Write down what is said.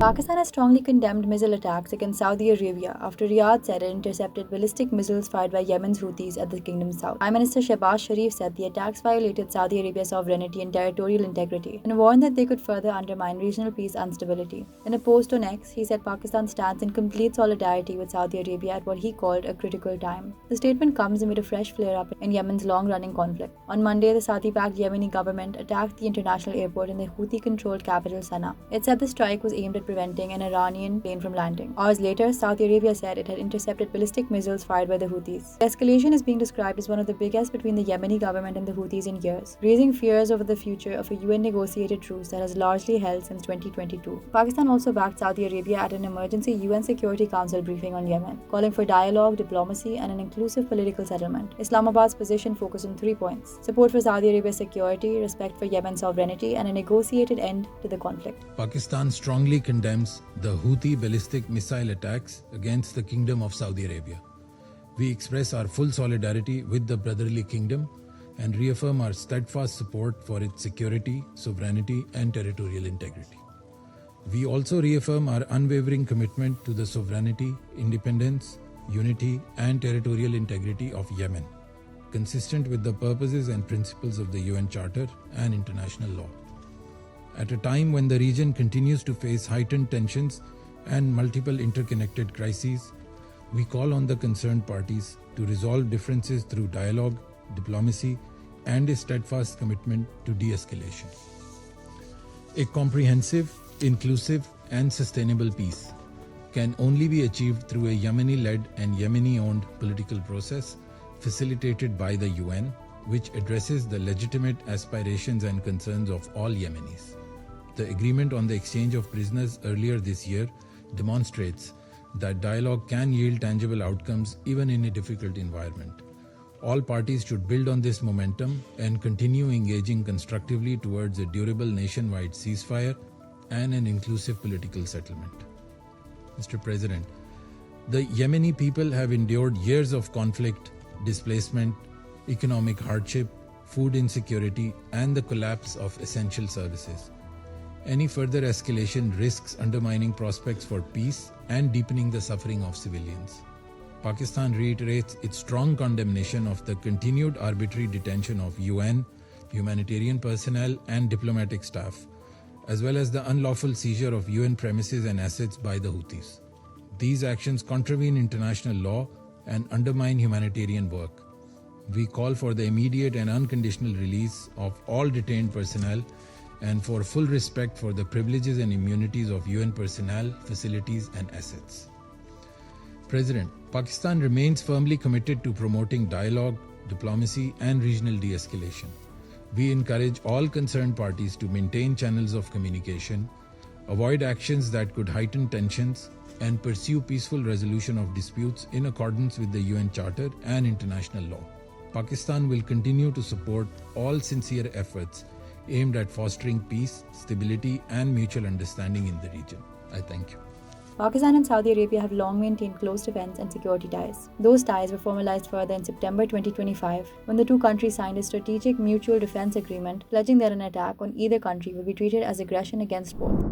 Pakistan has strongly condemned missile attacks against Saudi Arabia after Riyadh said it intercepted ballistic missiles fired by Yemen's Houthis at the kingdom's south. Prime Minister Shehbaz Sharif said the attacks violated Saudi Arabia's sovereignty and territorial integrity and warned that they could further undermine regional peace and stability. In a post on X, he said Pakistan stands in complete solidarity with Saudi Arabia at what he called a critical time. The statement comes amid a fresh flare-up in Yemen's long-running conflict. On Monday, the Saudi-backed Yemeni government attacked the international airport in the Houthi-controlled capital Sana'a. It said the strike was aimed at preventing an Iranian plane from landing. Hours later, Saudi Arabia said it had intercepted ballistic missiles fired by the Houthis. The escalation is being described as one of the biggest between the Yemeni government and the Houthis in years, raising fears over the future of a UN-negotiated truce that has largely held since 2022. Pakistan also backed Saudi Arabia at an emergency UN Security Council briefing on Yemen, calling for dialogue, diplomacy, and an inclusive political settlement. Islamabad's position focused on 3 points: support for Saudi Arabia's security, respect for Yemen's sovereignty, and a negotiated end to the conflict. Pakistan strongly condemns the Houthi ballistic missile attacks against the Kingdom of Saudi Arabia. We express our full solidarity with the brotherly kingdom and reaffirm our steadfast support for its security, sovereignty, and territorial integrity. We also reaffirm our unwavering commitment to the sovereignty, independence, unity, and territorial integrity of Yemen, consistent with the purposes and principles of the UN Charter and international law. At a time when the region continues to face heightened tensions and multiple interconnected crises, we call on the concerned parties to resolve differences through dialogue, diplomacy, and a steadfast commitment to de-escalation. A comprehensive, inclusive, and sustainable peace can only be achieved through a Yemeni-led and Yemeni-owned political process facilitated by the UN, which addresses the legitimate aspirations and concerns of all Yemenis. The agreement on the exchange of prisoners earlier this year demonstrates that dialogue can yield tangible outcomes even in a difficult environment. All parties should build on this momentum and continue engaging constructively towards a durable nationwide ceasefire and an inclusive political settlement. Mr. President, the Yemeni people have endured years of conflict, displacement, economic hardship, food insecurity, and the collapse of essential services. Any further escalation risks undermining prospects for peace and deepening the suffering of civilians. Pakistan reiterates its strong condemnation of the continued arbitrary detention of UN, humanitarian personnel, and diplomatic staff, as well as the unlawful seizure of UN premises and assets by the Houthis. These actions contravene international law and undermine humanitarian work. We call for the immediate and unconditional release of all detained personnel and for full respect for the privileges and immunities of UN personnel, facilities, and assets. President, Pakistan remains firmly committed to promoting dialogue, diplomacy, and regional de-escalation. We encourage all concerned parties to maintain channels of communication, avoid actions that could heighten tensions, and pursue peaceful resolution of disputes in accordance with the UN Charter and international law. Pakistan will continue to support all sincere efforts aimed at fostering peace, stability, and mutual understanding in the region. I thank you. Pakistan and Saudi Arabia have long maintained close defense and security ties. Those ties were formalized further in September 2025 when the two countries signed a strategic mutual defense agreement pledging that an attack on either country will be treated as aggression against both.